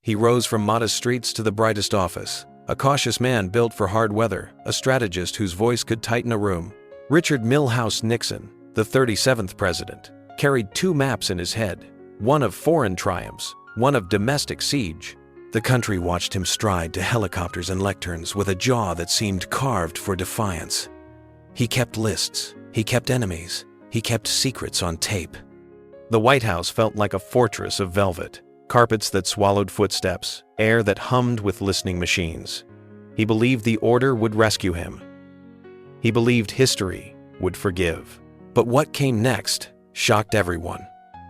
He rose from modest streets to the brightest office, a cautious man built for hard weather, a strategist whose voice could tighten a room. Richard Milhous Nixon, the 37th president, carried two maps in his head, one of foreign triumphs, one of domestic siege. The country watched him stride to helicopters and lecterns with a jaw that seemed carved for defiance. He kept lists, he kept enemies, he kept secrets on tape. The White House felt like a fortress of velvet, carpets that swallowed footsteps, air that hummed with listening machines. He believed the order would rescue him. He believed history would forgive. But what came next shocked everyone.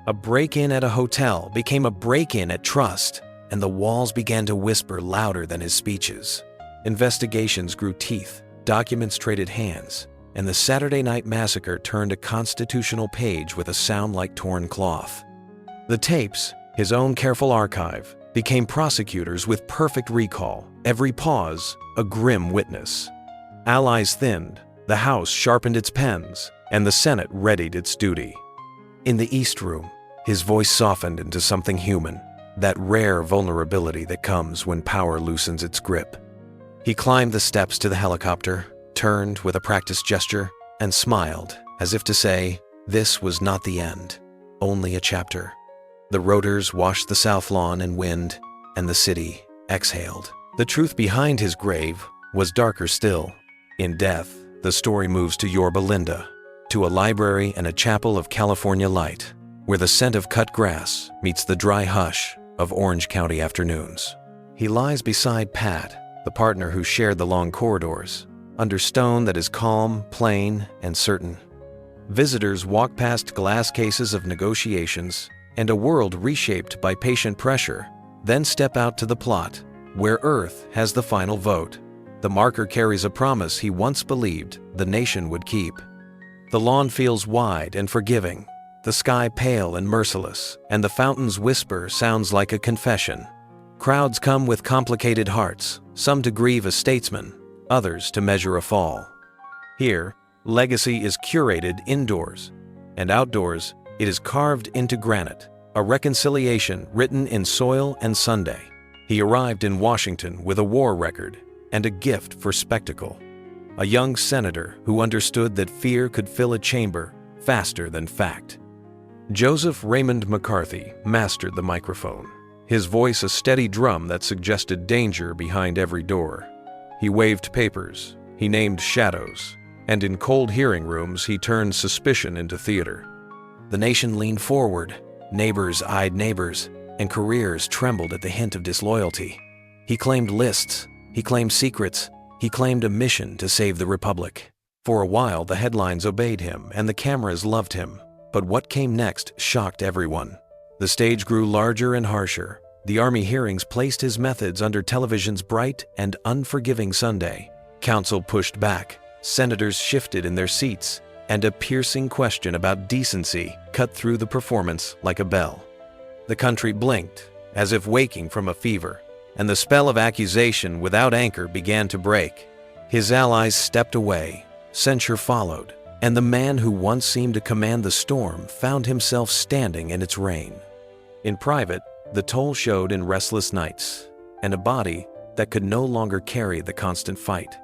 A break-in at a hotel became a break-in at trust, and the walls began to whisper louder than his speeches. Investigations grew teeth, documents traded hands, and the Saturday Night Massacre turned a constitutional page with a sound like torn cloth. The tapes, his own careful archive, became prosecutors with perfect recall, every pause a grim witness. Allies thinned, the House sharpened its pens, and the Senate readied its duty. In the East Room, his voice softened into something human, that rare vulnerability that comes when power loosens its grip. He climbed the steps to the helicopter, turned with a practiced gesture, and smiled, as if to say, this was not the end, only a chapter. The rotors washed the south lawn in wind, and the city exhaled. The truth behind his grave was darker still. In death, the story moves to Yorba Linda, to a library and a chapel of California light, where the scent of cut grass meets the dry hush of Orange County afternoons. He lies beside Pat, the partner who shared the long corridors, under stone that is calm, plain, and certain. Visitors walk past glass cases of negotiations and a world reshaped by patient pressure, then step out to the plot, where Earth has the final vote. The marker carries a promise he once believed the nation would keep. The lawn feels wide and forgiving, the sky pale and merciless, and the fountain's whisper sounds like a confession. Crowds come with complicated hearts, some to grieve a statesman, others to measure a fall. Here, legacy is curated indoors, and outdoors, it is carved into granite, a reconciliation written in soil and Sunday. He arrived in Washington with a war record and a gift for spectacle. A young senator who understood that fear could fill a chamber faster than fact. Joseph Raymond McCarthy mastered the microphone, his voice a steady drum that suggested danger behind every door. He waved papers, he named shadows, and in cold hearing rooms he turned suspicion into theater. The nation leaned forward, neighbors eyed neighbors, and careers trembled at the hint of disloyalty. He claimed lists, he claimed secrets, he claimed a mission to save the Republic. For a while the headlines obeyed him and the cameras loved him, but what came next shocked everyone. The stage grew larger and harsher. The Army hearings placed his methods under television's bright and unforgiving Sunday. Counsel pushed back, senators shifted in their seats, and a piercing question about decency cut through the performance like a bell. The country blinked, as if waking from a fever, and the spell of accusation without anchor began to break. His allies stepped away, censure followed, and the man who once seemed to command the storm found himself standing in its reign. In private, the toll showed in restless nights, and a body that could no longer carry the constant fight.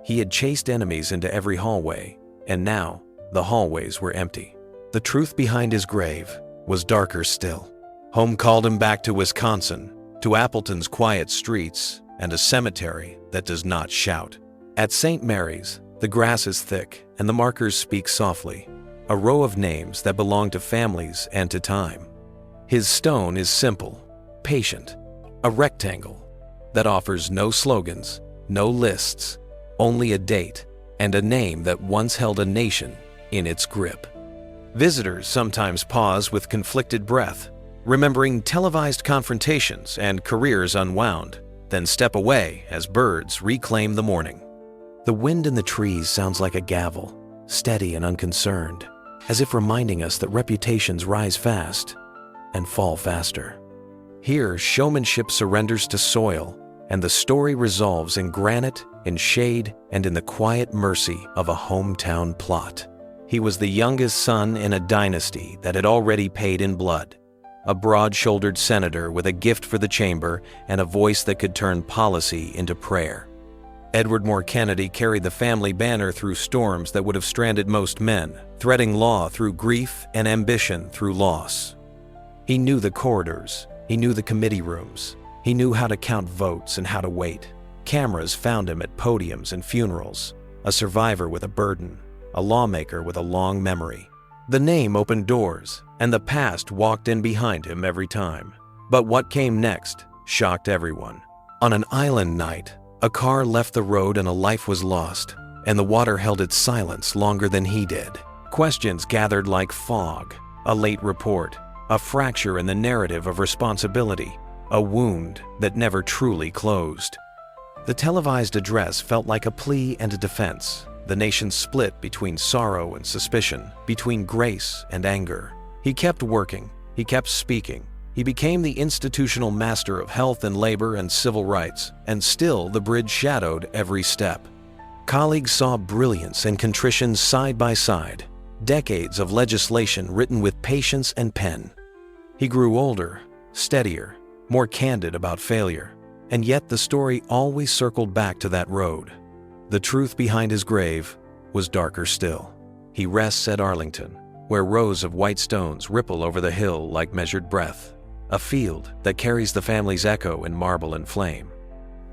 He had chased enemies into every hallway, and now the hallways were empty. The truth behind his grave was darker still. Home called him back to Wisconsin, to Appleton's quiet streets, and a cemetery that does not shout. At St. Mary's, the grass is thick and the markers speak softly, a row of names that belong to families and to time. His stone is simple, patient, a rectangle that offers no slogans, no lists, only a date and a name that once held a nation in its grip. Visitors sometimes pause with conflicted breath, remembering televised confrontations and careers unwound, then step away as birds reclaim the morning. The wind in the trees sounds like a gavel, steady and unconcerned, as if reminding us that reputations rise fast and fall faster. Here, showmanship surrenders to soil, and the story resolves in granite, in shade, and in the quiet mercy of a hometown plot. He was the youngest son in a dynasty that had already paid in blood. a broad-shouldered senator with a gift for the chamber and a voice that could turn policy into prayer. Edward Moore Kennedy carried the family banner through storms that would have stranded most men, threading law through grief and ambition through loss. He knew the corridors, he knew the committee rooms, he knew how to count votes and how to wait. Cameras found him at podiums and funerals, a survivor with a burden, a lawmaker with a long memory. The name opened doors, and the past walked in behind him every time. But what came next shocked everyone. On an island night, a car left the road and a life was lost, and the water held its silence longer than he did. Questions gathered like fog, a late report, a fracture in the narrative of responsibility, a wound that never truly closed. The televised address felt like a plea and a defense. The nation split between sorrow and suspicion, between grace and anger. He kept working, he kept speaking. He became the institutional master of health and labor and civil rights, and still the bridge shadowed every step. Colleagues saw brilliance and contrition side by side, decades of legislation written with patience and pen. He grew older, steadier, more candid about failure, and yet the story always circled back to that road. The truth behind his grave was darker still. He rests at Arlington, where rows of white stones ripple over the hill like measured breath, a field that carries the family's echo in marble and flame.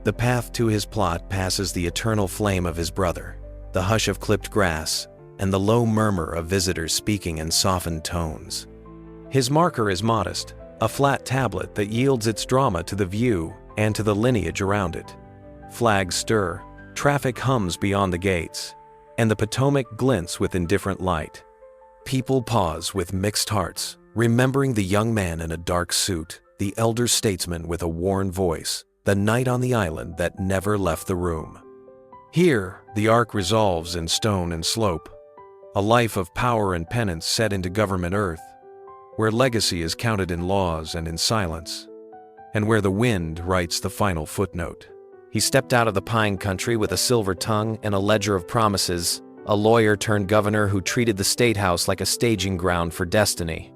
The path to his plot passes the eternal flame of his brother, the hush of clipped grass, and the low murmur of visitors speaking in softened tones. His marker is modest, a flat tablet that yields its drama to the view and to the lineage around it. Flags stir, traffic hums beyond the gates, and the Potomac glints with indifferent light. People pause with mixed hearts, remembering the young man in a dark suit, the elder statesman with a worn voice, the knight on the island that never left the room. Here, the arc resolves in stone and slope, a life of power and penance set into government earth, where legacy is counted in laws and in silence, and where the wind writes the final footnote. He stepped out of the pine country with a silver tongue and a ledger of promises, a lawyer turned governor who treated the State House like a staging ground for destiny.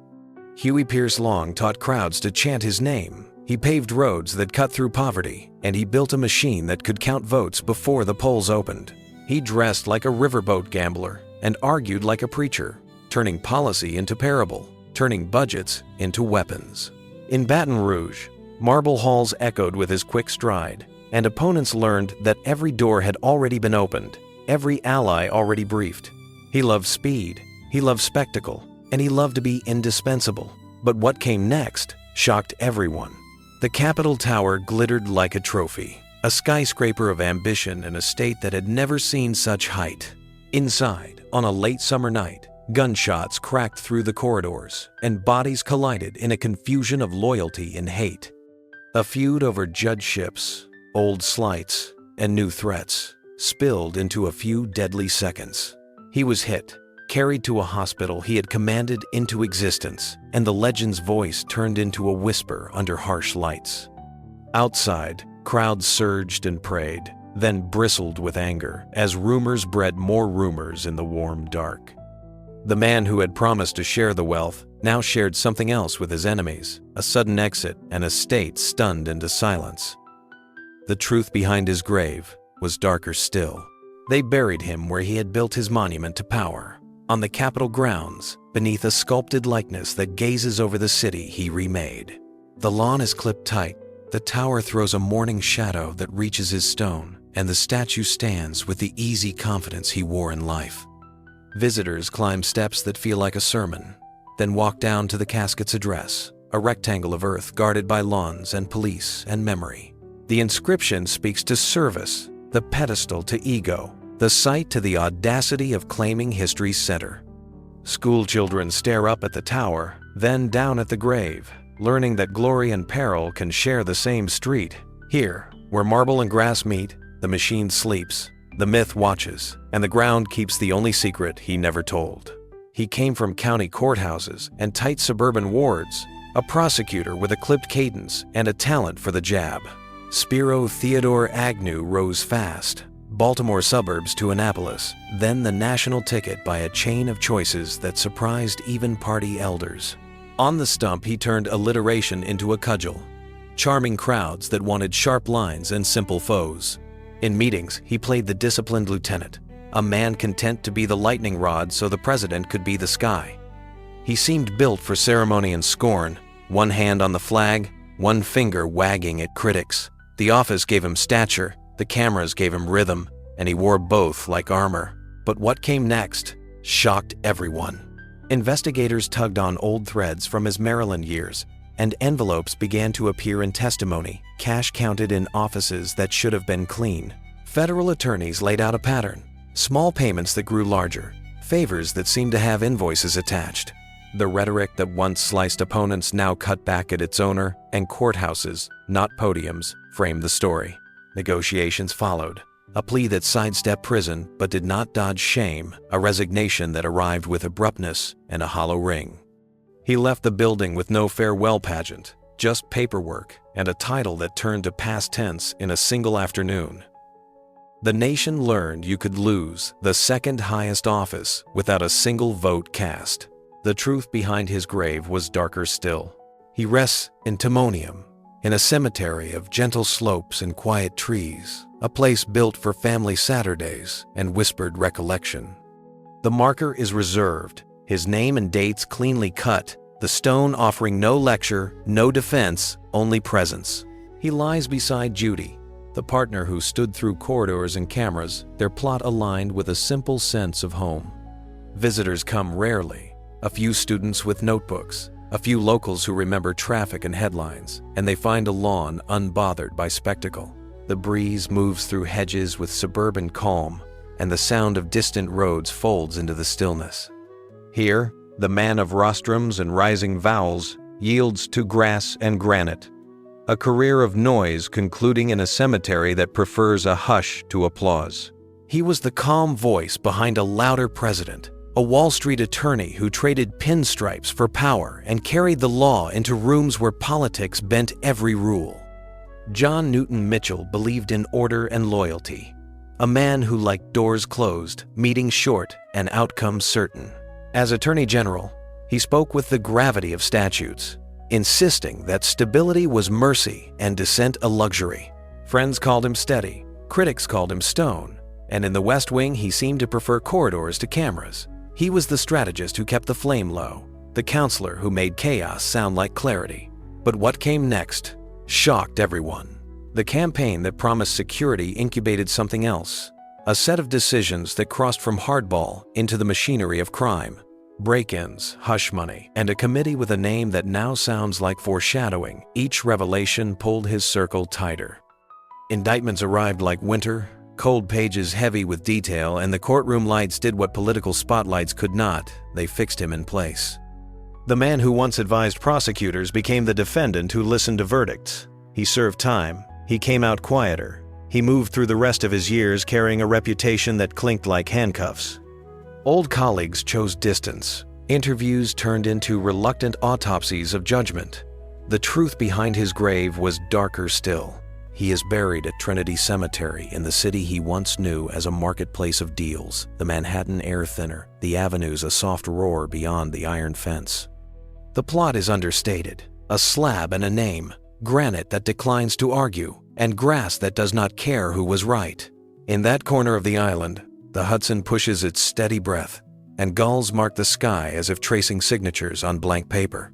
Huey Pierce Long taught crowds to chant his name. He paved roads that cut through poverty, and he built a machine that could count votes before the polls opened. He dressed like a riverboat gambler and argued like a preacher, turning policy into parable, turning budgets into weapons. In Baton Rouge, marble halls echoed with his quick stride, and opponents learned that every door had already been opened, every ally already briefed. He loved speed, he loved spectacle, and he loved to be indispensable. But what came next shocked everyone. The Capitol Tower glittered like a trophy, a skyscraper of ambition in a state that had never seen such height. Inside, on a late summer night, gunshots cracked through the corridors, and bodies collided in a confusion of loyalty and hate. A feud over judgeships, old slights, and new threats spilled into a few deadly seconds. He was hit, carried to a hospital he had commanded into existence, and the legend's voice turned into a whisper under harsh lights. Outside, crowds surged and prayed, then bristled with anger as rumors bred more rumors in the warm dark. The man who had promised to share the wealth now shared something else with his enemies, a sudden exit and a state stunned into silence. The truth behind his grave was darker still. They buried him where he had built his monument to power, on the Capitol grounds, beneath a sculpted likeness that gazes over the city he remade. The lawn is clipped tight, the tower throws a morning shadow that reaches his stone, and the statue stands with the easy confidence he wore in life. Visitors climb steps that feel like a sermon, then walk down to the casket's address, a rectangle of earth guarded by lawns and police and memory. The inscription speaks to service, the pedestal to ego, the site to the audacity of claiming history's center. School children stare up at the tower, then down at the grave, learning that glory and peril can share the same street. Here, where marble and grass meet, the machine sleeps, the myth watches, and the ground keeps the only secret he never told. He came from county courthouses and tight suburban wards, a prosecutor with a clipped cadence and a talent for the jab. Spiro Theodore Agnew rose fast, Baltimore suburbs to Annapolis, then the national ticket by a chain of choices that surprised even party elders. On the stump, he turned alliteration into a cudgel, charming crowds that wanted sharp lines and simple foes. In meetings, he played the disciplined lieutenant, a man content to be the lightning rod so the president could be the sky. He seemed built for ceremony and scorn, one hand on the flag, one finger wagging at critics. The office gave him stature, the cameras gave him rhythm, and he wore both like armor. But what came next shocked everyone. Investigators tugged on old threads from his Maryland years, and envelopes began to appear in testimony, cash counted in offices that should have been clean. Federal attorneys laid out a pattern, small payments that grew larger, favors that seemed to have invoices attached. The rhetoric that once sliced opponents now cut back at its owner, and courthouses, not podiums, framed the story. Negotiations followed. A plea that sidestepped prison but did not dodge shame, a resignation that arrived with abruptness and a hollow ring. He left the building with no farewell pageant, just paperwork and a title that turned to past tense in a single afternoon. The nation learned you could lose the second highest office without a single vote cast. The truth behind his grave was darker still. He rests in Timonium, in a cemetery of gentle slopes and quiet trees, a place built for family Saturdays and whispered recollection. The marker is reserved, his name and dates cleanly cut, the stone offering no lecture, no defense, only presence. He lies beside Judy, the partner who stood through corridors and cameras, their plot aligned with a simple sense of home. Visitors come rarely, a few students with notebooks, a few locals who remember traffic and headlines, and they find a lawn unbothered by spectacle. The breeze moves through hedges with suburban calm, and the sound of distant roads folds into the stillness. Here, the man of rostrums and rising vowels yields to grass and granite, a career of noise concluding in a cemetery that prefers a hush to applause. He was the calm voice behind a louder president, a Wall Street attorney who traded pinstripes for power and carried the law into rooms where politics bent every rule. John Newton Mitchell believed in order and loyalty, a man who liked doors closed, meetings short, and outcomes certain. As Attorney General, he spoke with the gravity of statutes, insisting that stability was mercy and dissent a luxury. Friends called him steady, critics called him stone, and in the West Wing he seemed to prefer corridors to cameras. He was the strategist who kept the flame low, the counselor who made chaos sound like clarity. But what came next shocked everyone. The campaign that promised security incubated something else, a set of decisions that crossed from hardball into the machinery of crime. Break-ins, hush money, and a committee with a name that now sounds like foreshadowing. Each revelation pulled his circle tighter. Indictments arrived like winter, cold pages heavy with detail, and the courtroom lights did what political spotlights could not. They fixed him in place. The man who once advised prosecutors became the defendant who listened to verdicts. He served time. He came out quieter. He moved through the rest of his years carrying a reputation that clinked like handcuffs. Old colleagues chose distance. Interviews turned into reluctant autopsies of judgment. The truth behind his grave was darker still. He is buried at Trinity Cemetery in the city he once knew as a marketplace of deals, the Manhattan air thinner, the avenues a soft roar beyond the iron fence. The plot is understated. A slab and a name, granite that declines to argue, and grass that does not care who was right. In that corner of the island, the Hudson pushes its steady breath, and gulls mark the sky as if tracing signatures on blank paper.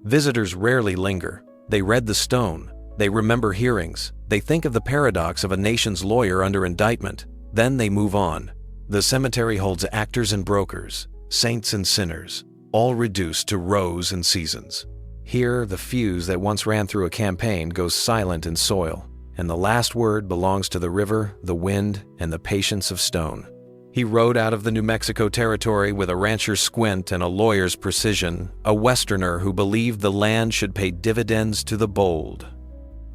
Visitors rarely linger. They read the stone. They remember hearings. They think of the paradox of a nation's lawyer under indictment. Then they move on. The cemetery holds actors and brokers, saints and sinners, all reduced to rows and seasons. Here, the fuse that once ran through a campaign goes silent in soil, and the last word belongs to the river, the wind, and the patience of stone. He rode out of the New Mexico territory with a rancher's squint and a lawyer's precision, a Westerner who believed the land should pay dividends to the bold.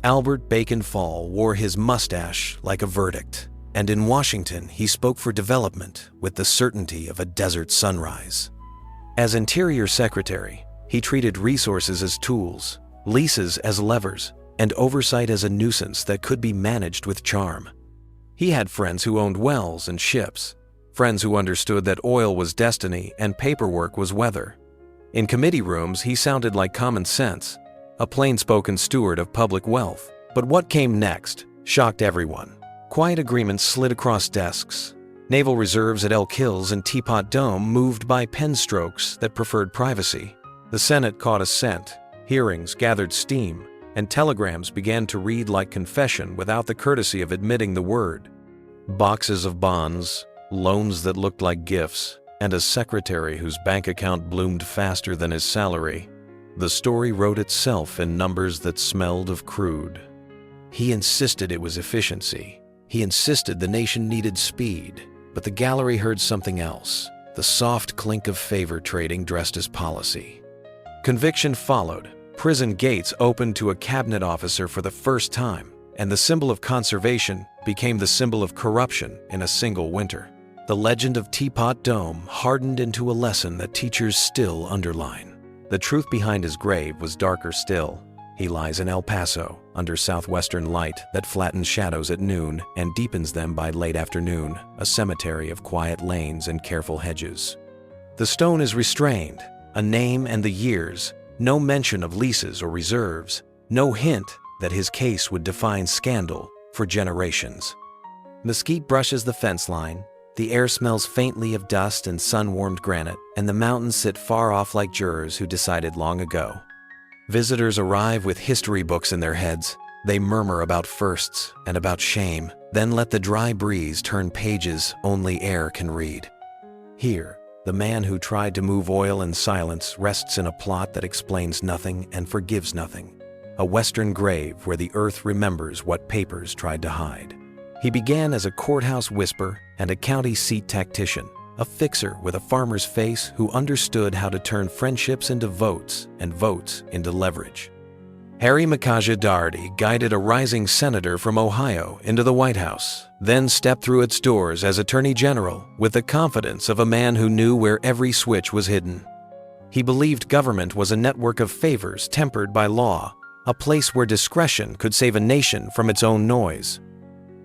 Albert Bacon Fall wore his mustache like a verdict, and in Washington he spoke for development with the certainty of a desert sunrise. As Interior Secretary, he treated resources as tools, leases as levers, and oversight as a nuisance that could be managed with charm. He had friends who owned wells and ships, friends who understood that oil was destiny and paperwork was weather. In committee rooms, he sounded like common sense, a plain-spoken steward of public wealth. But what came next shocked everyone. Quiet agreements slid across desks. Naval reserves at Elk Hills and Teapot Dome moved by pen strokes that preferred privacy. The Senate caught a scent. Hearings gathered steam, and telegrams began to read like confession without the courtesy of admitting the word. Boxes of bonds, loans that looked like gifts, and a secretary whose bank account bloomed faster than his salary. The story wrote itself in numbers that smelled of crude. He insisted it was efficiency. He insisted the nation needed speed. But the gallery heard something else, the soft clink of favor trading dressed as policy. Conviction followed. Prison gates opened to a cabinet officer for the first time, and the symbol of conservation became the symbol of corruption in a single winter. The legend of Teapot Dome hardened into a lesson that teachers still underline. The truth behind his grave was darker still. He lies in El Paso, under southwestern light that flattens shadows at noon and deepens them by late afternoon, a cemetery of quiet lanes and careful hedges. The stone is restrained, a name and the years, no mention of leases or reserves, no hint that his case would define scandal for generations. Mesquite brushes the fence line, the air smells faintly of dust and sun-warmed granite, and the mountains sit far off like jurors who decided long ago. Visitors arrive with history books in their heads. They murmur about firsts and about shame, then let the dry breeze turn pages only air can read. Here, the man who tried to move oil in silence rests in a plot that explains nothing and forgives nothing. A western grave where the earth remembers what papers tried to hide. He began as a courthouse whisper and a county seat tactician, a fixer with a farmer's face who understood how to turn friendships into votes and votes into leverage. Harry Makaja Doherty guided a rising senator from Ohio into the White House, then stepped through its doors as Attorney General with the confidence of a man who knew where every switch was hidden. He believed government was a network of favors tempered by law, a place where discretion could save a nation from its own noise.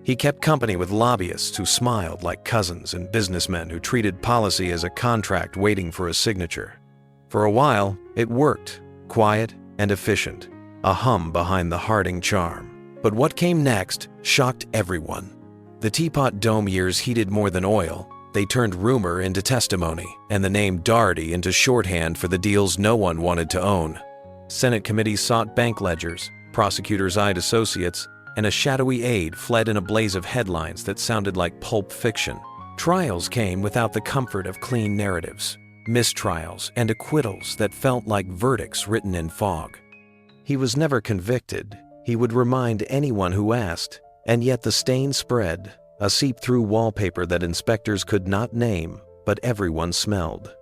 He kept company with lobbyists who smiled like cousins and businessmen who treated policy as a contract waiting for a signature. For a while, it worked, quiet and efficient, a hum behind the Harding charm. But what came next shocked everyone. The Teapot Dome years heated more than oil. They turned rumor into testimony, and the name Doherty into shorthand for the deals no one wanted to own. Senate committees sought bank ledgers, prosecutors eyed associates, and a shadowy aide fled in a blaze of headlines that sounded like pulp fiction. Trials came without the comfort of clean narratives, mistrials and acquittals that felt like verdicts written in fog. He was never convicted, he would remind anyone who asked, and yet the stain spread, a seep-through wallpaper that inspectors could not name, but everyone smelled.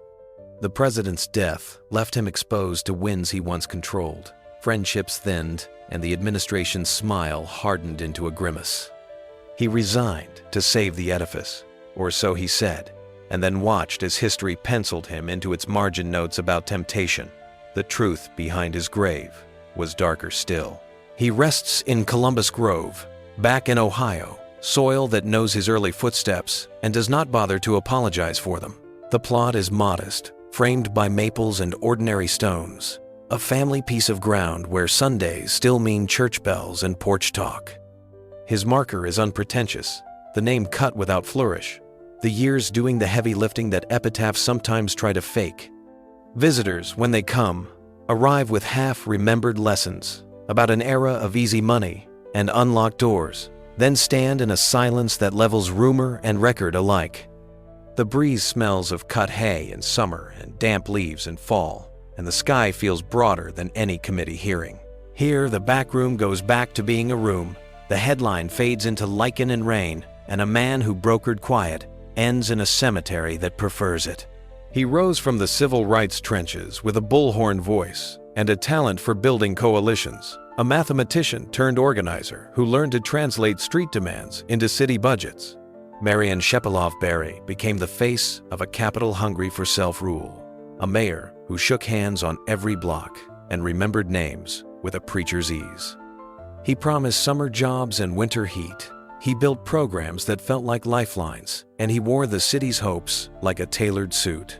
The president's death left him exposed to winds he once controlled. Friendships thinned, and the administration's smile hardened into a grimace. He resigned to save the edifice, or so he said, and then watched as history penciled him into its margin notes about temptation. The truth behind his grave was darker still. He rests in Columbus Grove, back in Ohio, soil that knows his early footsteps and does not bother to apologize for them. The plot is modest, framed by maples and ordinary stones. A family piece of ground where Sundays still mean church bells and porch talk. His marker is unpretentious, the name cut without flourish, the years doing the heavy lifting that epitaphs sometimes try to fake. Visitors, when they come, arrive with half-remembered lessons about an era of easy money and unlocked doors, then stand in a silence that levels rumor and record alike. The breeze smells of cut hay in summer and damp leaves in fall, and the sky feels broader than any committee hearing. Here, the back room goes back to being a room, the headline fades into lichen and rain, and a man who brokered quiet ends in a cemetery that prefers it. He rose from the civil rights trenches with a bullhorn voice and a talent for building coalitions, a mathematician turned organizer who learned to translate street demands into city budgets. Marion Shepilov-Berry became the face of a capital hungry for self-rule, a mayor who shook hands on every block and remembered names with a preacher's ease. He promised summer jobs and winter heat. He built programs that felt like lifelines, and he wore the city's hopes like a tailored suit.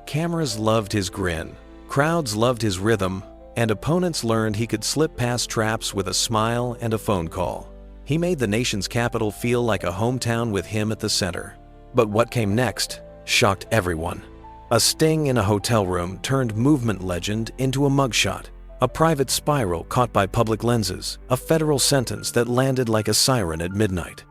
Cameras loved his grin, Crowds loved his rhythm, and opponents learned he could slip past traps with a smile and a phone call. He made the nation's capital feel like a hometown with him at the center. But what came next shocked everyone. A sting in a hotel room turned movement legend into a mugshot. A private spiral caught by public lenses, a federal sentence that landed like a siren at midnight.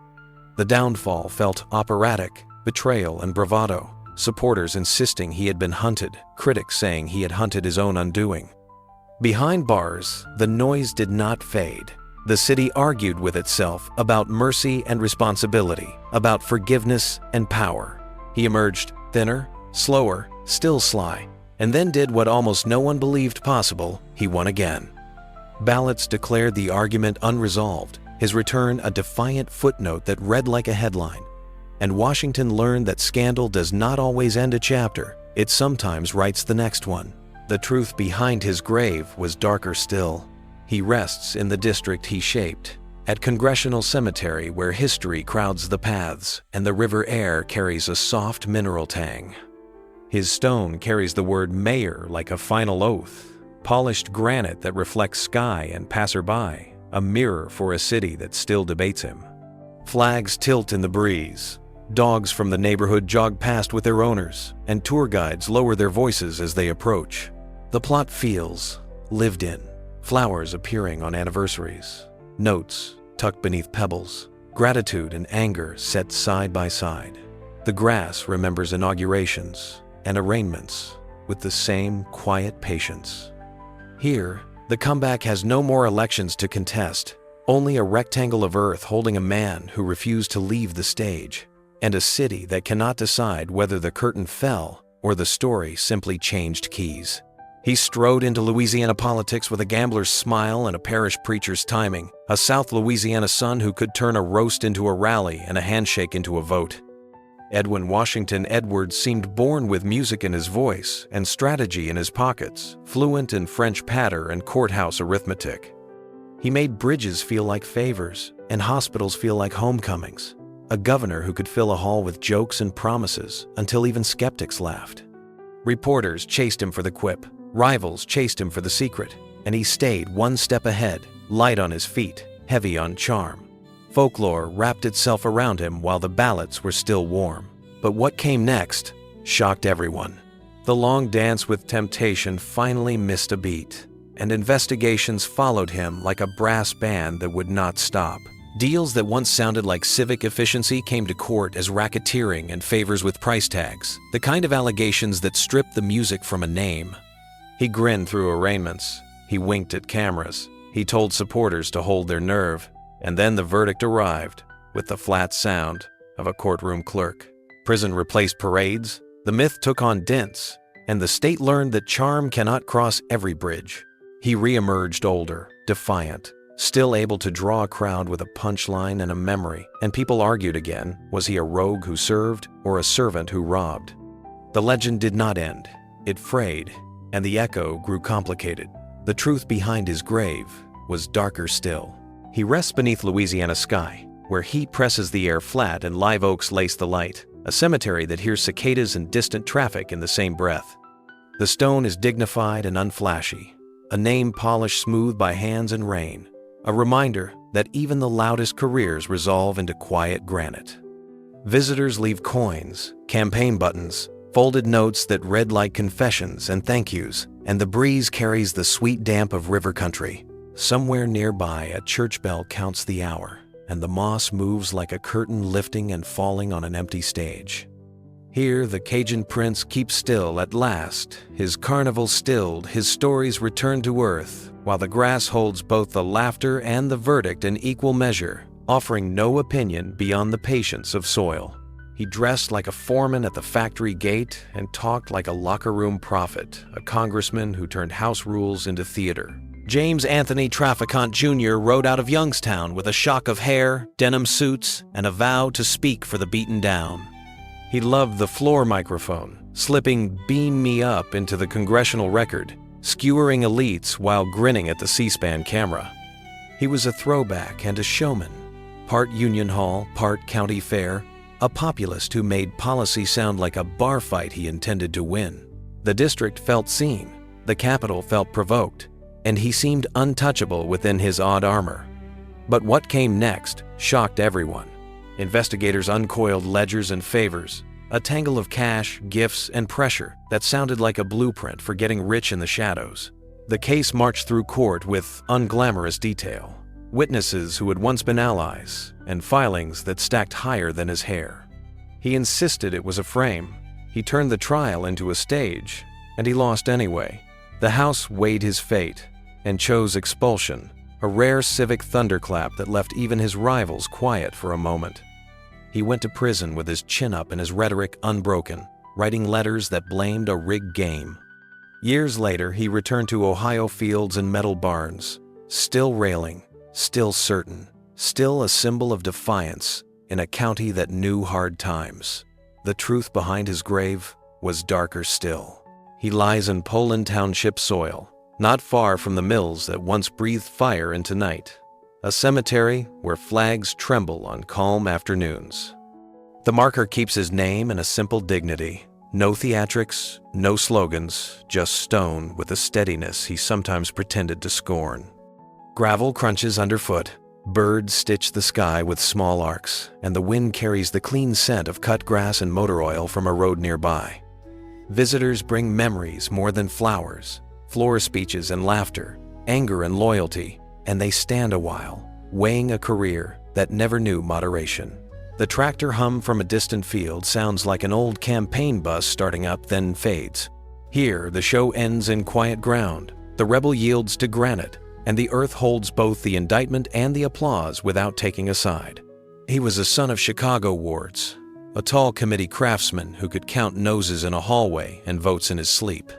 The downfall felt operatic, betrayal and bravado, supporters insisting he had been hunted, critics saying he had hunted his own undoing. Behind bars, the noise did not fade. The city argued with itself about mercy and responsibility, about forgiveness and power. He emerged thinner, slower, still sly, and then did what almost no one believed possible: he won again. Ballots declared the argument unresolved, his return a defiant footnote that read like a headline. And Washington learned that scandal does not always end a chapter, it sometimes writes the next one. The truth behind his grave was darker still. He rests in the district he shaped, at Congressional Cemetery, where history crowds the paths and the river air carries a soft mineral tang. His stone carries the word mayor like a final oath, polished granite that reflects sky and passerby, a mirror for a city that still debates him. Flags tilt in the breeze. Dogs from the neighborhood jog past with their owners, and tour guides lower their voices as they approach. The plot feels lived in, flowers appearing on anniversaries, notes tucked beneath pebbles, gratitude and anger set side by side. The grass remembers inaugurations and arraignments with the same quiet patience. Here, the comeback has no more elections to contest, only a rectangle of earth holding a man who refused to leave the stage, and a city that cannot decide whether the curtain fell or the story simply changed keys. He strode into Louisiana politics with a gambler's smile and a parish preacher's timing, a South Louisiana son who could turn a roast into a rally and a handshake into a vote. Edwin Washington Edwards seemed born with music in his voice and strategy in his pockets, fluent in French patter and courthouse arithmetic. He made bridges feel like favors and hospitals feel like homecomings, a governor who could fill a hall with jokes and promises until even skeptics laughed. Reporters chased him for the quip, rivals chased him for the secret, and he stayed one step ahead, light on his feet, heavy on charm. Folklore wrapped itself around him while the ballots were still warm. But what came next shocked everyone. The long dance with temptation finally missed a beat, and investigations followed him like a brass band that would not stop. Deals that once sounded like civic efficiency came to court as racketeering and favors with price tags, the kind of allegations that stripped the music from a name. He grinned through arraignments. He winked at cameras. He told supporters to hold their nerve. And then the verdict arrived, with the flat sound of a courtroom clerk. Prison replaced parades, the myth took on dents, and the state learned that charm cannot cross every bridge. He re-emerged older, defiant, still able to draw a crowd with a punchline and a memory, and people argued again, was he a rogue who served or a servant who robbed? The legend did not end. It frayed, and the echo grew complicated. The truth behind his grave was darker still. He rests beneath Louisiana sky, where heat presses the air flat and live oaks lace the light, a cemetery that hears cicadas and distant traffic in the same breath. The stone is dignified and unflashy, a name polished smooth by hands and rain, a reminder that even the loudest careers resolve into quiet granite. Visitors leave coins, campaign buttons, folded notes that read like confessions and thank yous, and the breeze carries the sweet damp of river country. Somewhere nearby, a church bell counts the hour, and the moss moves like a curtain lifting and falling on an empty stage. Here, the Cajun prince keeps still at last, his carnival stilled, his stories return to earth, while the grass holds both the laughter and the verdict in equal measure, offering no opinion beyond the patience of soil. He dressed like a foreman at the factory gate and talked like a locker room prophet, a congressman who turned house rules into theater. James Anthony Trafficant Jr. rode out of Youngstown with a shock of hair, denim suits, and a vow to speak for the beaten down. He loved the floor microphone, slipping "Beam Me Up" into the congressional record, skewering elites while grinning at the C-SPAN camera. He was a throwback and a showman, part Union Hall, part county fair, a populist who made policy sound like a bar fight he intended to win. The district felt seen. The Capitol felt provoked, and he seemed untouchable within his odd armor. But what came next shocked everyone. Investigators uncoiled ledgers and favors, a tangle of cash, gifts, and pressure that sounded like a blueprint for getting rich in the shadows. The case marched through court with unglamorous detail, witnesses who had once been allies, and filings that stacked higher than his hair. He insisted it was a frame. He turned the trial into a stage, and he lost anyway. The House weighed his fate and chose expulsion, a rare civic thunderclap that left even his rivals quiet for a moment. He went to prison with his chin up and his rhetoric unbroken, writing letters that blamed a rigged game. Years later, he returned to Ohio fields and metal barns, still railing, still certain, still a symbol of defiance in a county that knew hard times. The truth behind his grave was darker still. He lies in Poland Township soil, not far from the mills that once breathed fire into night, a cemetery where flags tremble on calm afternoons. The marker keeps his name and a simple dignity. No theatrics, no slogans, just stone with a steadiness he sometimes pretended to scorn. Gravel crunches underfoot, birds stitch the sky with small arcs, and the wind carries the clean scent of cut grass and motor oil from a road nearby. Visitors bring memories more than flowers, floor speeches and laughter, anger and loyalty, and they stand a while, weighing a career that never knew moderation. The tractor hum from a distant field sounds like an old campaign bus starting up, then fades. Here, the show ends in quiet ground. The rebel yields to granite, and the earth holds both the indictment and the applause without taking a side. He was a son of Chicago wards, a tall committee craftsman who could count noses in a hallway and votes in his sleep.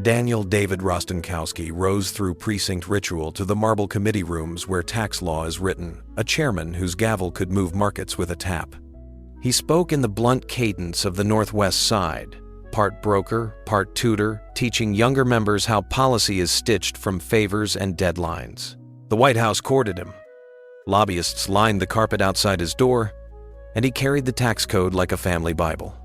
Daniel David Rostenkowski rose through precinct ritual to the marble committee rooms where tax law is written, a chairman whose gavel could move markets with a tap. He spoke in the blunt cadence of the Northwest Side, part broker, part tutor, teaching younger members how policy is stitched from favors and deadlines. The White House courted him. Lobbyists lined the carpet outside his door, and he carried the tax code like a family Bible.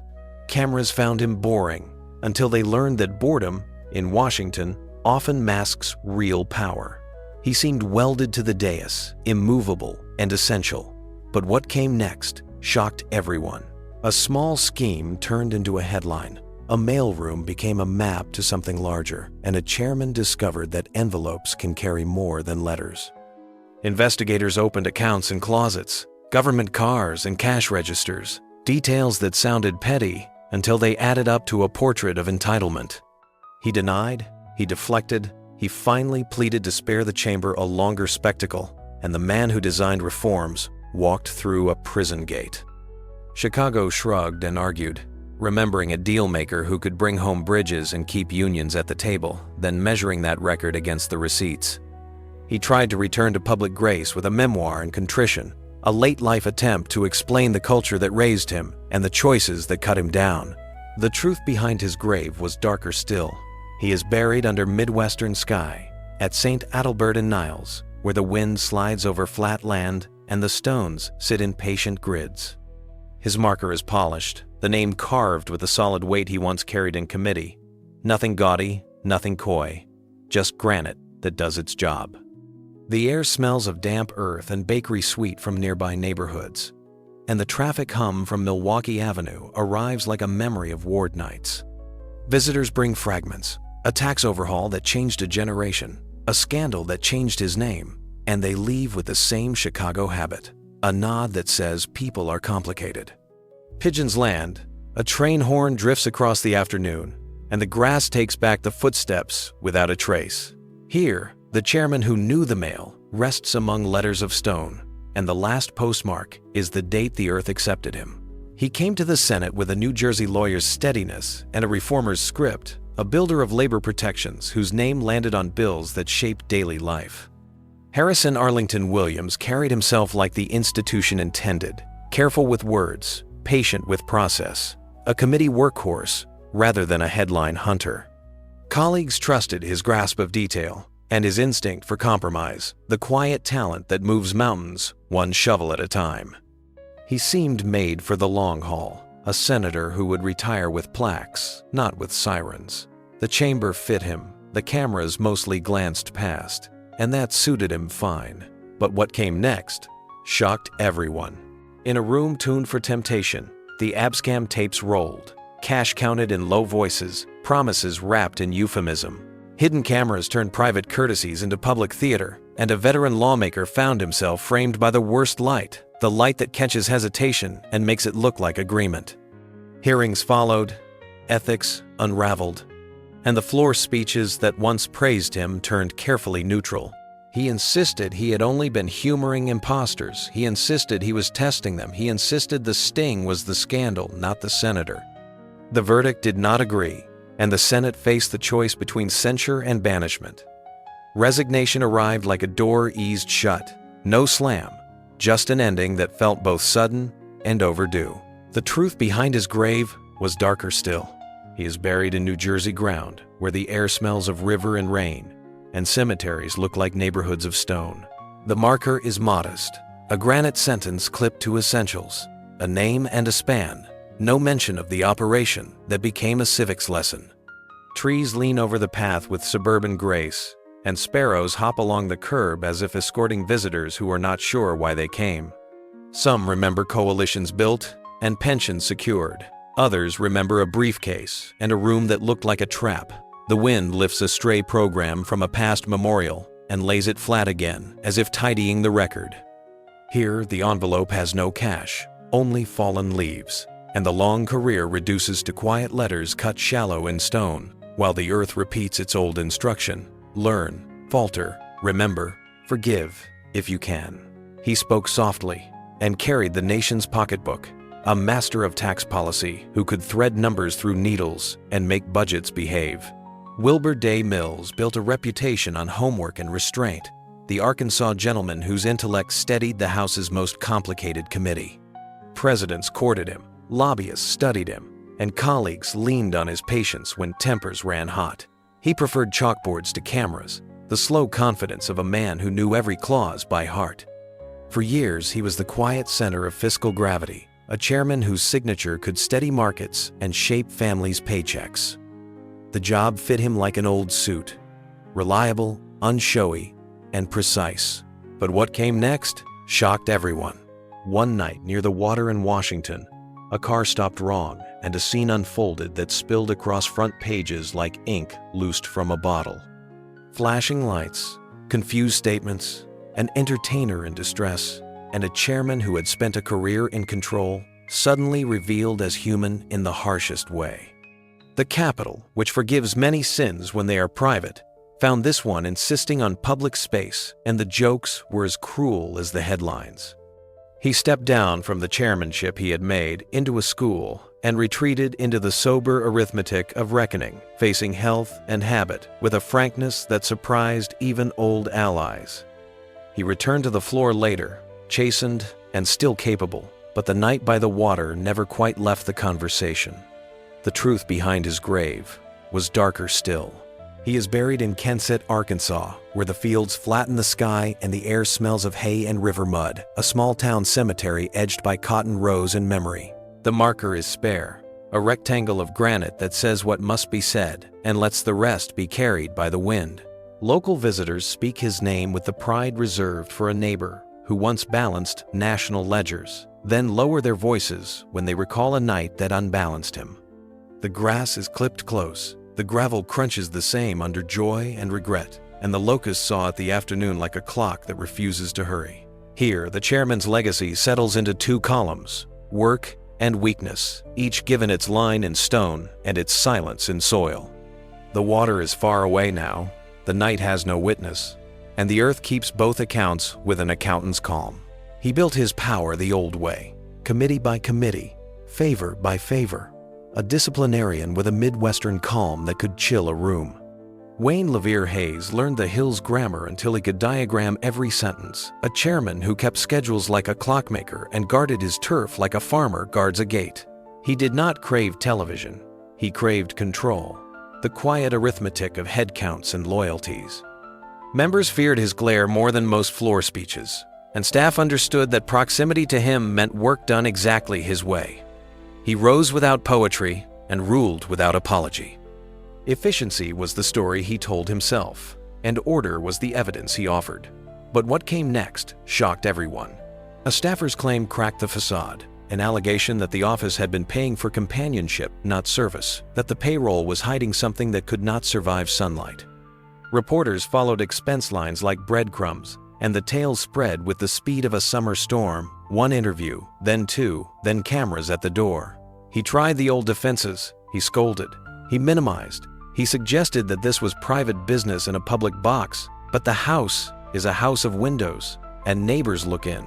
Cameras found him boring until they learned that boredom in Washington often masks real power. He seemed welded to the dais, immovable and essential. But what came next shocked everyone. A small scheme turned into a headline. A mailroom became a map to something larger, and a chairman discovered that envelopes can carry more than letters. Investigators opened accounts in closets, government cars and cash registers, details that sounded petty until they added up to a portrait of entitlement. He denied, he deflected, he finally pleaded to spare the chamber a longer spectacle, and the man who designed reforms walked through a prison gate. Chicago shrugged and argued, remembering a dealmaker who could bring home bridges and keep unions at the table, then measuring that record against the receipts. He tried to return to public grace with a memoir and contrition, a late-life attempt to explain the culture that raised him and the choices that cut him down. The truth behind his grave was darker still. He is buried under Midwestern sky at St. Adalbert in Niles, where the wind slides over flat land and the stones sit in patient grids. His marker is polished, the name carved with the solid weight he once carried in committee. Nothing gaudy, nothing coy, just granite that does its job. The air smells of damp earth and bakery sweet from nearby neighborhoods, and the traffic hum from Milwaukee Avenue arrives like a memory of ward nights. Visitors bring fragments, a tax overhaul that changed a generation, a scandal that changed his name, and they leave with the same Chicago habit, a nod that says people are complicated. Pigeons land, a train horn drifts across the afternoon, and the grass takes back the footsteps without a trace. Here, the chairman who knew the mail rests among letters of stone, and the last postmark is the date the earth accepted him. He came to the Senate with a New Jersey lawyer's steadiness and a reformer's script, a builder of labor protections whose name landed on bills that shaped daily life. Harrison Arlington Williams carried himself like the institution intended, careful with words, patient with process, a committee workhorse rather than a headline hunter. Colleagues trusted his grasp of detail and his instinct for compromise, the quiet talent that moves mountains one shovel at a time. He seemed made for the long haul, a senator who would retire with plaques, not with sirens. The chamber fit him, The cameras mostly glanced past, and that suited him fine. But what came next shocked everyone. In a room tuned for temptation, the abscam tapes rolled, cash counted in low voices, promises wrapped in euphemism. Hidden cameras turned private courtesies into public theater, and a veteran lawmaker found himself framed by the worst light, the light that catches hesitation and makes it look like agreement. Hearings followed, ethics unraveled, and the floor speeches that once praised him turned carefully neutral. He insisted he had only been humoring imposters. He insisted he was testing them. He insisted the sting was the scandal, not the senator. The verdict did not agree, and the Senate faced the choice between censure and banishment. Resignation arrived like a door eased shut. No slam, just an ending that felt both sudden and overdue. The truth behind his grave was darker still. He is buried in New Jersey ground, where the air smells of river and rain, and cemeteries look like neighborhoods of stone. The marker is modest, a granite sentence clipped to essentials, a name and a span, no mention of the operation that became a civics lesson. Trees lean over the path with suburban grace, and sparrows hop along the curb as if escorting visitors who are not sure why they came. Some remember coalitions built and pensions secured. Others remember a briefcase and a room that looked like a trap. The wind lifts a stray program from a past memorial and lays it flat again, as if tidying the record. Here, the envelope has no cash, only fallen leaves, and the long career reduces to quiet letters cut shallow in stone, while the earth repeats its old instruction: learn, falter, remember, forgive, if you can. He spoke softly and carried the nation's pocketbook, a master of tax policy who could thread numbers through needles and make budgets behave. Wilbur Day Mills built a reputation on homework and restraint, the Arkansas gentleman whose intellect steadied the House's most complicated committee. Presidents courted him, lobbyists studied him, and colleagues leaned on his patience when tempers ran hot. He preferred chalkboards to cameras, the slow confidence of a man who knew every clause by heart. For years, he was the quiet center of fiscal gravity, a chairman whose signature could steady markets and shape families' paychecks. The job fit him like an old suit, reliable, unshowy, and precise. But what came next shocked everyone. One night near the water in Washington, a car stopped wrong and a scene unfolded that spilled across front pages like ink loosed from a bottle. Flashing lights, confused statements, an entertainer in distress, and a chairman who had spent a career in control, suddenly revealed as human in the harshest way. The Capitol, which forgives many sins when they are private, found this one insisting on public space, and the jokes were as cruel as the headlines. He stepped down from the chairmanship he had made into a school and retreated into the sober arithmetic of reckoning, facing health and habit with a frankness that surprised even old allies. He returned to the floor later, chastened and still capable, but the night by the water never quite left the conversation. The truth behind his grave was darker still. He is buried in Kensett, Arkansas, where the fields flatten the sky and the air smells of hay and river mud, a small-town cemetery edged by cotton rows in memory. The marker is spare, a rectangle of granite that says what must be said and lets the rest be carried by the wind. Local visitors speak his name with the pride reserved for a neighbor who once balanced national ledgers, then lower their voices when they recall a night that unbalanced him. The grass is clipped close, the gravel crunches the same under joy and regret, and the locusts saw at the afternoon like a clock that refuses to hurry. Here, the chairman's legacy settles into two columns: work and weakness, each given its line in stone and its silence in soil. The water is far away now, the night has no witness, and the earth keeps both accounts with an accountant's calm. He built his power the old way, committee by committee, favor by favor, a disciplinarian with a Midwestern calm that could chill a room. Wayne LaVere Hayes learned the Hills grammar until he could diagram every sentence, a chairman who kept schedules like a clockmaker and guarded his turf like a farmer guards a gate. He did not crave television. He craved control, the quiet arithmetic of head counts and loyalties. Members feared his glare more than most floor speeches, and staff understood that proximity to him meant work done exactly his way. He rose without poetry and ruled without apology. Efficiency was the story he told himself, and order was the evidence he offered. But what came next shocked everyone. A staffer's claim cracked the facade, an allegation that the office had been paying for companionship, not service, that the payroll was hiding something that could not survive sunlight. Reporters followed expense lines like breadcrumbs, and the tale spread with the speed of a summer storm. One interview, then two, then cameras at the door. He tried the old defenses. He scolded. He minimized. He suggested that this was private business in a public box, but the house is a house of windows, and neighbors look in.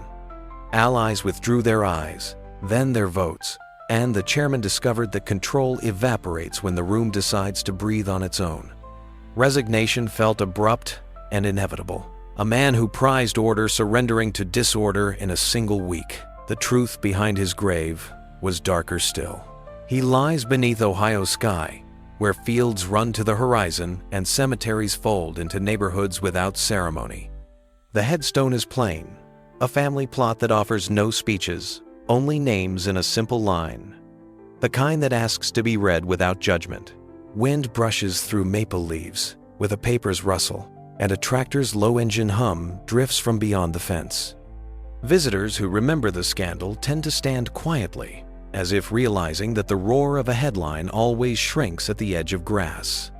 Allies withdrew their eyes, then their votes, and the chairman discovered that control evaporates when the room decides to breathe on its own. Resignation felt abrupt and inevitable. A man who prized order surrendering to disorder in a single week. The truth behind his grave was darker still. He lies beneath Ohio's sky, where fields run to the horizon and cemeteries fold into neighborhoods without ceremony. The headstone is plain, a family plot that offers no speeches, only names in a simple line. The kind that asks to be read without judgment. Wind brushes through maple leaves with a paper's rustle, and a tractor's low-engine hum drifts from beyond the fence. Visitors who remember the scandal tend to stand quietly, as if realizing that the roar of a headline always shrinks at the edge of grass.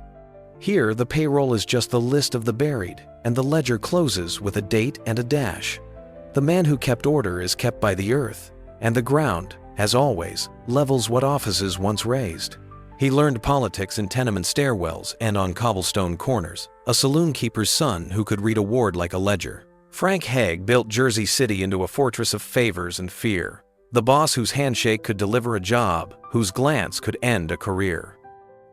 Here, the payroll is just the list of the buried, and the ledger closes with a date and a dash. The man who kept order is kept by the earth, and the ground, as always, levels what offices once raised. He learned politics in tenement stairwells and on cobblestone corners, a saloon keeper's son who could read a ward like a ledger. Frank Hague built Jersey City into a fortress of favors and fear. The boss whose handshake could deliver a job, whose glance could end a career.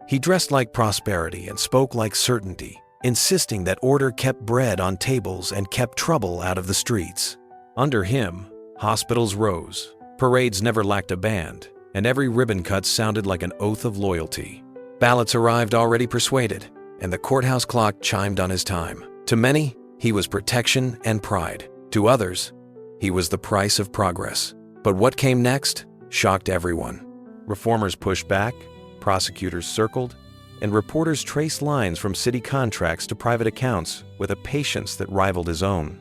He dressed like prosperity and spoke like certainty, insisting that order kept bread on tables and kept trouble out of the streets. Under him, hospitals rose, parades never lacked a band, and every ribbon cut sounded like an oath of loyalty. Ballots arrived already persuaded, and the courthouse clock chimed on his time. To many, he was protection and pride. To others, he was the price of progress. But what came next shocked everyone. Reformers pushed back, prosecutors circled, and reporters traced lines from city contracts to private accounts with a patience that rivaled his own.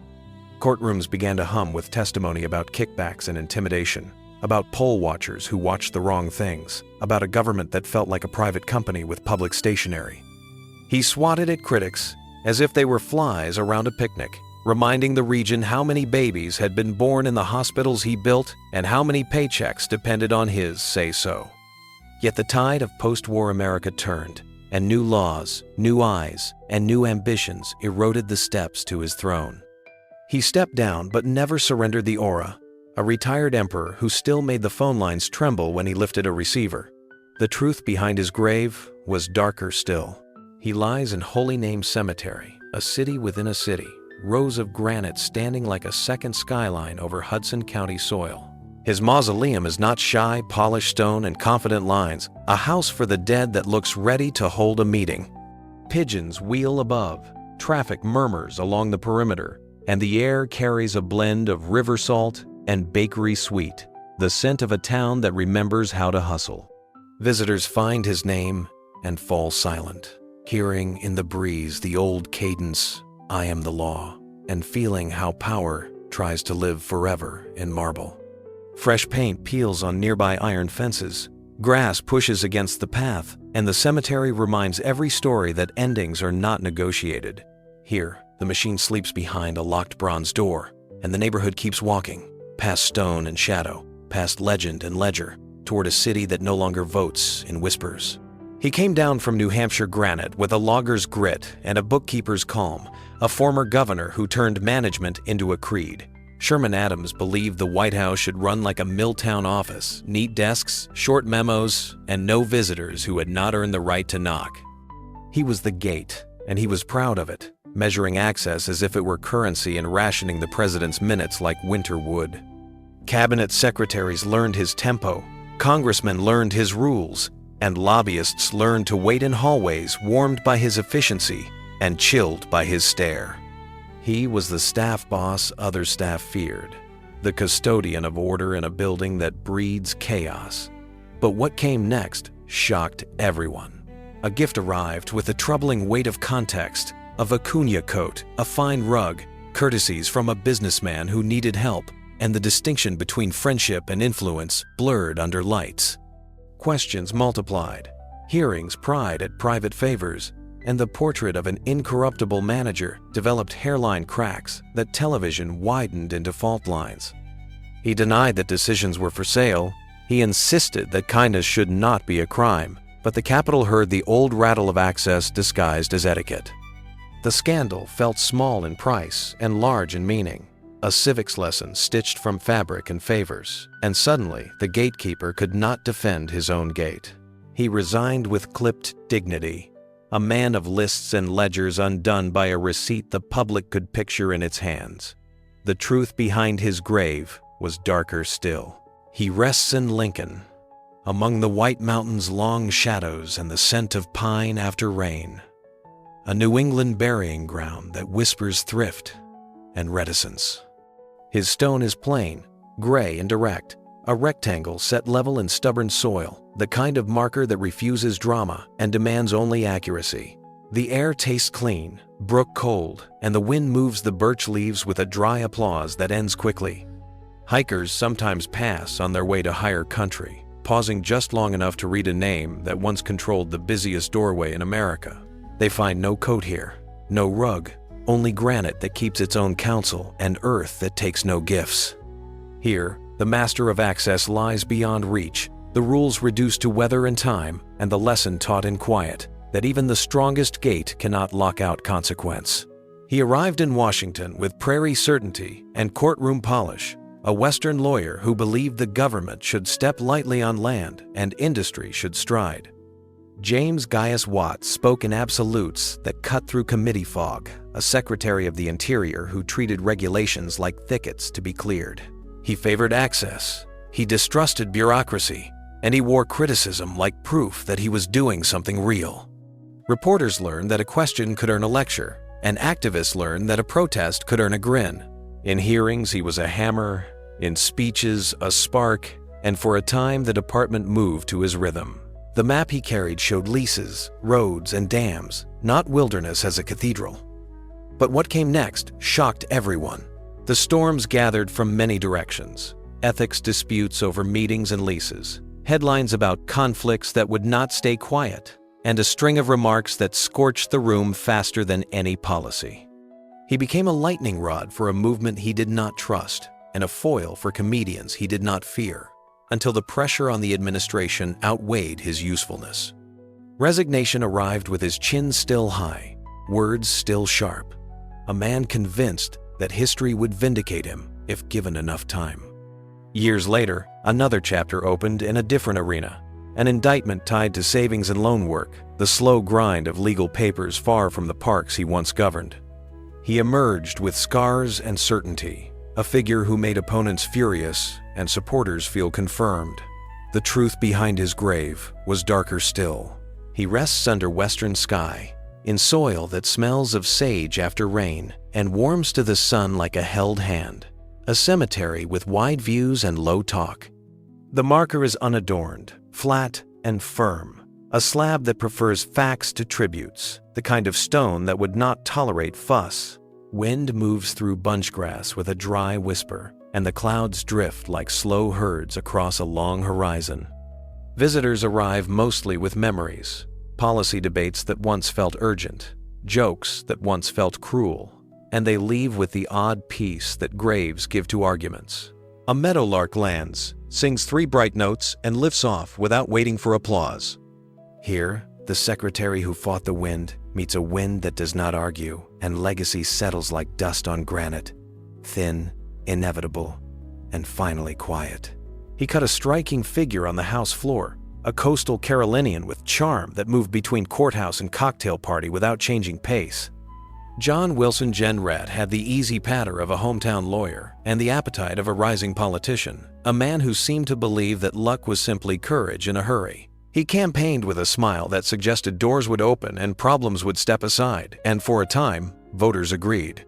Courtrooms began to hum with testimony about kickbacks and intimidation, about poll watchers who watched the wrong things, about a government that felt like a private company with public stationery. He swatted at critics as if they were flies around a picnic, reminding the region how many babies had been born in the hospitals he built and how many paychecks depended on his say-so. Yet the tide of post-war America turned, and new laws, new eyes, and new ambitions eroded the steps to his throne. He stepped down but never surrendered the aura, a retired emperor who still made the phone lines tremble when he lifted a receiver. The truth behind his grave was darker still. He lies in Holy Name Cemetery, a city within a city, rows of granite standing like a second skyline over Hudson County soil. His mausoleum is not shy, polished stone and confident lines, a house for the dead that looks ready to hold a meeting. Pigeons wheel above, traffic murmurs along the perimeter, and the air carries a blend of river salt and bakery sweet, the scent of a town that remembers how to hustle. Visitors find his name and fall silent, hearing in the breeze the old cadence, "I am the law," and feeling how power tries to live forever in marble. Fresh paint peels on nearby iron fences, grass pushes against the path, and the cemetery reminds every story that endings are not negotiated. Here, the machine sleeps behind a locked bronze door, and the neighborhood keeps walking, past stone and shadow, past legend and ledger, toward a city that no longer votes in whispers. He came down from New Hampshire granite with a logger's grit and a bookkeeper's calm, a former governor who turned management into a creed. Sherman Adams believed the White House should run like a Milltown office, neat desks, short memos, and no visitors who had not earned the right to knock. He was the gate, and he was proud of it, measuring access as if it were currency and rationing the president's minutes like winter wood. Cabinet secretaries learned his tempo, congressmen learned his rules, and lobbyists learned to wait in hallways warmed by his efficiency and chilled by his stare. He was the staff boss other staff feared, the custodian of order in a building that breeds chaos. But what came next shocked everyone. a gift arrived with the troubling weight of context, a vicuña coat, a fine rug, courtesies from a businessman who needed help, and the distinction between friendship and influence blurred under lights. Questions multiplied, hearings pried at private favors, and the portrait of an incorruptible manager developed hairline cracks that television widened into fault lines. He denied that decisions were for sale. He insisted that kindness should not be a crime, but the Capitol heard the old rattle of access disguised as etiquette. The scandal felt small in price and large in meaning, a civics lesson stitched from fabric and favors, and suddenly the gatekeeper could not defend his own gate. He resigned with clipped dignity, a man of lists and ledgers undone by a receipt the public could picture in its hands. The truth behind his grave was darker still. He rests in Lincoln, among the White Mountains' long shadows and the scent of pine after rain. A New England burying ground that whispers thrift and reticence. His stone is plain, gray and direct, a rectangle set level in stubborn soil, the kind of marker that refuses drama and demands only accuracy. The air tastes clean, brook cold, and the wind moves the birch leaves with a dry applause that ends quickly. Hikers sometimes pass on their way to higher country, pausing just long enough to read a name that once controlled the busiest doorway in America. They find no coat here, no rug, only granite that keeps its own counsel and earth that takes no gifts. Here, the master of access lies beyond reach, the rules reduced to weather and time, and the lesson taught in quiet, that even the strongest gate cannot lock out consequence. He arrived in Washington with prairie certainty and courtroom polish, a Western lawyer who believed the government should step lightly on land and industry should stride. James Gaius Watts spoke in absolutes that cut through committee fog, a Secretary of the Interior who treated regulations like thickets to be cleared. He favored access, he distrusted bureaucracy, and he wore criticism like proof that he was doing something real. Reporters learned that a question could earn a lecture, and activists learned that a protest could earn a grin. In hearings, he was a hammer, in speeches, a spark, and for a time the department moved to his rhythm. The map he carried showed leases, roads, and dams, not wilderness as a cathedral. But what came next shocked everyone. The storms gathered from many directions. Ethics disputes over meetings and leases, headlines about conflicts that would not stay quiet, and a string of remarks that scorched the room faster than any policy. He became a lightning rod for a movement he did not trust, and a foil for comedians he did not fear, until the pressure on the administration outweighed his usefulness. Resignation arrived with his chin still high, words still sharp, a man convinced that history would vindicate him if given enough time. Years later, another chapter opened in a different arena, an indictment tied to savings and loan work, the slow grind of legal papers far from the parks he once governed. He emerged with scars and certainty, a figure who made opponents furious and supporters feel confirmed. The truth behind his grave was darker still. He rests under western sky, in soil that smells of sage after rain and warms to the sun like a held hand, a cemetery with wide views and low talk. The marker is unadorned, flat and firm, a slab that prefers facts to tributes, the kind of stone that would not tolerate fuss. Wind moves through bunchgrass with a dry whisper, and the clouds drift like slow herds across a long horizon. Visitors arrive mostly with memories, policy debates that once felt urgent, jokes that once felt cruel, and they leave with the odd peace that graves give to arguments. A meadowlark lands, sings 3 bright notes, and lifts off without waiting for applause. Here, the secretary who fought the wind meets a wind that does not argue, and legacy settles like dust on granite, thin, inevitable, and finally quiet. He cut a striking figure on the House floor, a coastal Carolinian with charm that moved between courthouse and cocktail party without changing pace. John Wilson Jenrette had the easy patter of a hometown lawyer and the appetite of a rising politician, a man who seemed to believe that luck was simply courage in a hurry. He campaigned with a smile that suggested doors would open and problems would step aside, and for a time, voters agreed.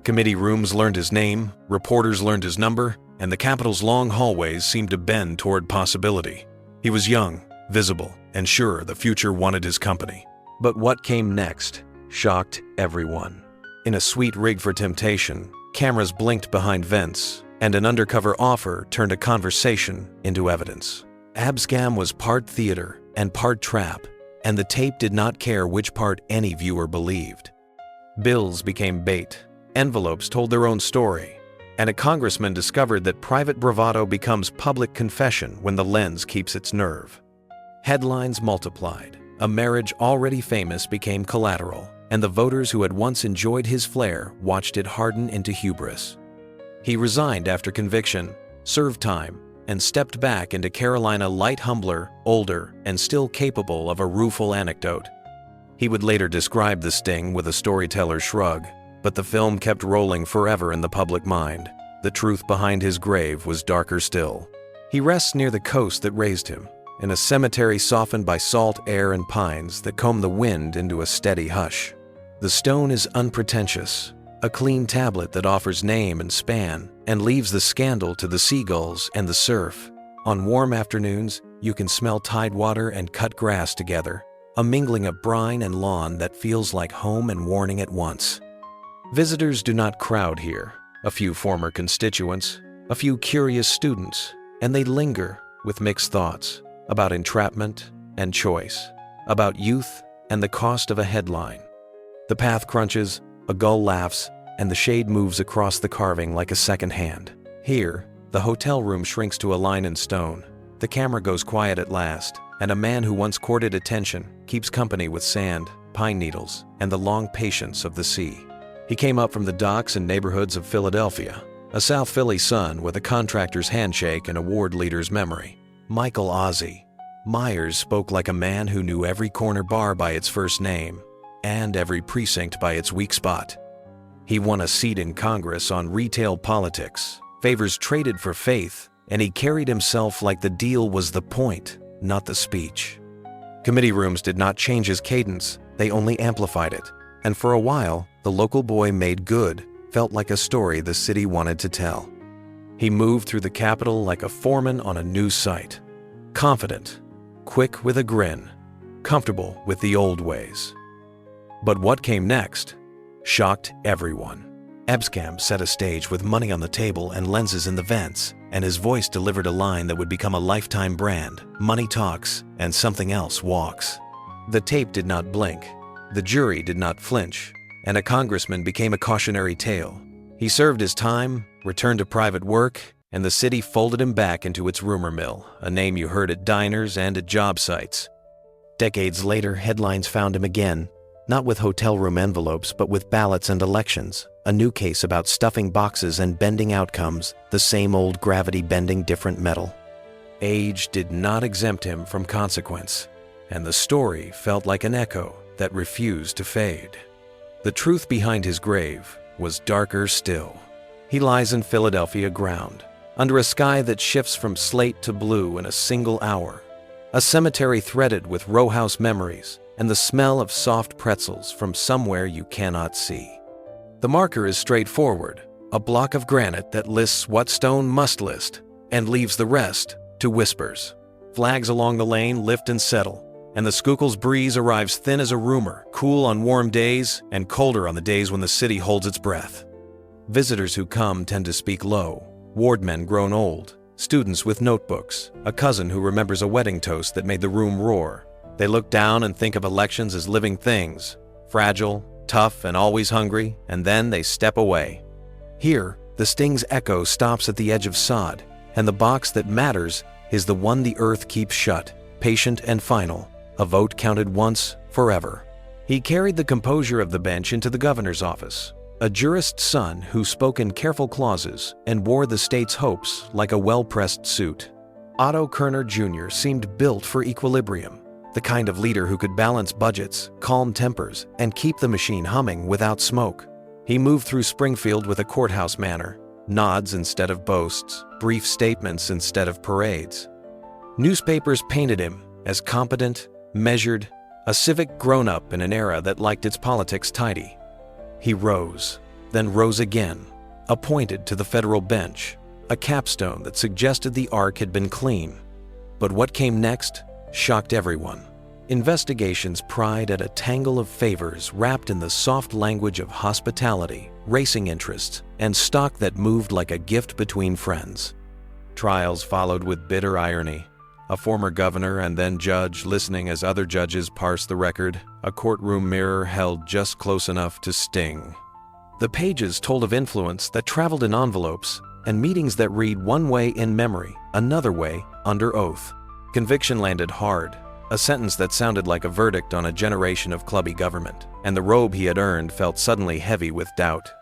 Committee rooms learned his name, reporters learned his number, and the Capitol's long hallways seemed to bend toward possibility. He was young, visible, and sure, the future wanted his company. But what came next shocked everyone. In a sweet rig for temptation, cameras blinked behind vents, and an undercover offer turned a conversation into evidence. Abscam was part theater and part trap, and the tape did not care which part any viewer believed. Bills became bait, envelopes told their own story, and a congressman discovered that private bravado becomes public confession when the lens keeps its nerve. Headlines multiplied. A marriage already famous became collateral, and the voters who had once enjoyed his flair watched it harden into hubris. He resigned after conviction, served time, and stepped back into Carolina light humbler, older, and still capable of a rueful anecdote. He would later describe the sting with a storyteller's shrug, but the film kept rolling forever in the public mind. The truth behind his grave was darker still. He rests near the coast that raised him, in a cemetery softened by salt air and pines that comb the wind into a steady hush. The stone is unpretentious, a clean tablet that offers name and span and leaves the scandal to the seagulls and the surf. On warm afternoons, you can smell tidewater and cut grass together, a mingling of brine and lawn that feels like home and warning at once. Visitors do not crowd here. A few former constituents, a few curious students, and they linger with mixed thoughts about entrapment and choice, about youth and the cost of a headline. The path crunches, a gull laughs, and the shade moves across the carving like a second hand. Here, the hotel room shrinks to a line in stone. The camera goes quiet at last, and a man who once courted attention keeps company with sand, pine needles, and the long patience of the sea. He came up from the docks and neighborhoods of Philadelphia, a South Philly son with a contractor's handshake and a ward leader's memory. Michael Ozzie. Myers spoke like a man who knew every corner bar by its first name and every precinct by its weak spot. He won a seat in Congress on retail politics, favors traded for faith, and he carried himself like the deal was the point, not the speech. Committee rooms did not change his cadence, they only amplified it. And for a while, the local boy made good felt like a story the city wanted to tell. He moved through the Capitol like a foreman on a new site. Confident, quick with a grin, comfortable with the old ways. But what came next shocked everyone. Abscam set a stage with money on the table and lenses in the vents, and his voice delivered a line that would become a lifetime brand. Money talks, and something else walks. The tape did not blink. The jury did not flinch, and a congressman became a cautionary tale. He served his time, returned to private work, and the city folded him back into its rumor mill, a name you heard at diners and at job sites. Decades later, headlines found him again, not with hotel room envelopes, but with ballots and elections, a new case about stuffing boxes and bending outcomes, the same old gravity-bending different metal. Age did not exempt him from consequence, and the story felt like an echo that refused to fade. The truth behind his grave was darker still. He lies in Philadelphia ground, under a sky that shifts from slate to blue in a single hour, a cemetery threaded with row house memories and the smell of soft pretzels from somewhere you cannot see. The marker is straightforward, a block of granite that lists what stone must list and leaves the rest to whispers. Flags along the lane lift and settle, and the Schuylkill's breeze arrives thin as a rumor, cool on warm days and colder on the days when the city holds its breath. Visitors who come tend to speak low, wardmen grown old, students with notebooks, a cousin who remembers a wedding toast that made the room roar. They look down and think of elections as living things, fragile, tough, and always hungry, and then they step away. Here, the sting's echo stops at the edge of sod, and the box that matters is the one the earth keeps shut, patient and final, a vote counted once, forever. He carried the composure of the bench into the governor's office, a jurist's son who spoke in careful clauses and wore the state's hopes like a well-pressed suit. Otto Kerner Jr. seemed built for equilibrium, the kind of leader who could balance budgets, calm tempers, and keep the machine humming without smoke. He moved through Springfield with a courthouse manner, nods instead of boasts, brief statements instead of parades. Newspapers painted him as competent, measured, a civic grown-up in an era that liked its politics tidy. He rose, then rose again, appointed to the federal bench, a capstone that suggested the arc had been clean. But what came next shocked everyone. Investigations pried at a tangle of favors wrapped in the soft language of hospitality, racing interests, and stock that moved like a gift between friends. Trials followed with bitter irony. A former governor and then judge listening as other judges parsed the record, a courtroom mirror held just close enough to sting. The pages told of influence that traveled in envelopes and meetings that read one way in memory, another way under oath. Conviction landed hard, a sentence that sounded like a verdict on a generation of clubby government, and the robe he had earned felt suddenly heavy with doubt.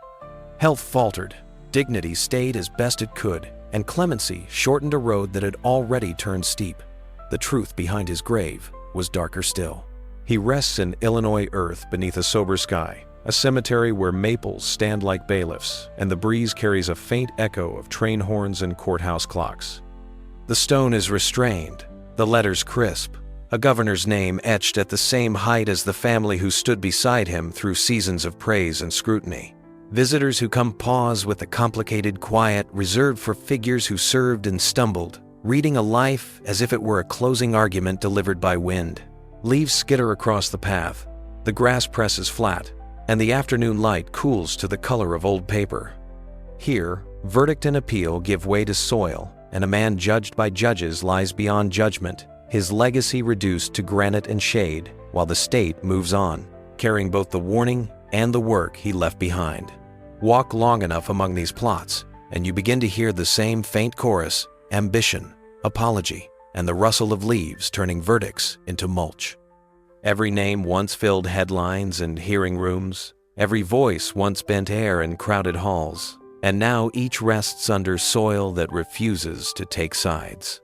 Health faltered, dignity stayed as best it could, and clemency shortened a road that had already turned steep. The truth behind his grave was darker still. He rests in Illinois earth beneath a sober sky, a cemetery where maples stand like bailiffs, and the breeze carries a faint echo of train horns and courthouse clocks. The stone is restrained, the letters crisp, a governor's name etched at the same height as the family who stood beside him through seasons of praise and scrutiny. Visitors who come pause with a complicated quiet reserved for figures who served and stumbled, reading a life as if it were a closing argument delivered by wind. Leaves skitter across the path, the grass presses flat, and the afternoon light cools to the color of old paper. Here, verdict and appeal give way to soil, and a man judged by judges lies beyond judgment, his legacy reduced to granite and shade, while the state moves on, carrying both the warning and the work he left behind. Walk long enough among these plots, and you begin to hear the same faint chorus, ambition, apology, and the rustle of leaves turning verdicts into mulch. Every name once filled headlines and hearing rooms, every voice once bent air in crowded halls, and now each rests under soil that refuses to take sides.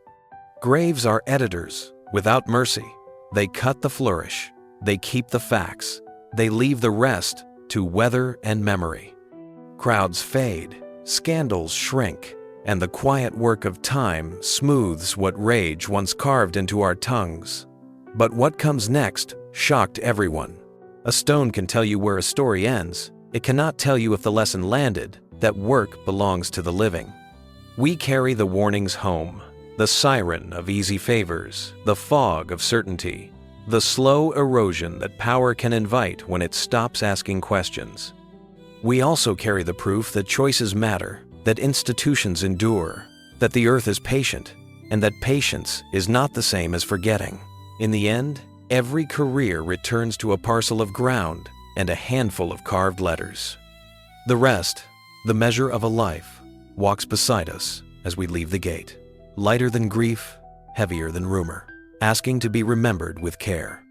Graves are editors, without mercy. They cut the flourish, they keep the facts, they leave the rest to weather and memory. Crowds fade, scandals shrink, and the quiet work of time smooths what rage once carved into our tongues. But what comes next shocked everyone. A stone can tell you where a story ends. It cannot tell you if the lesson landed, that work belongs to the living. We carry the warnings home, the siren of easy favors, the fog of certainty, the slow erosion that power can invite when it stops asking questions. We also carry the proof that choices matter, that institutions endure, that the earth is patient, and that patience is not the same as forgetting. In the end, every career returns to a parcel of ground and a handful of carved letters. The rest, the measure of a life, walks beside us as we leave the gate, lighter than grief, heavier than rumor, asking to be remembered with care.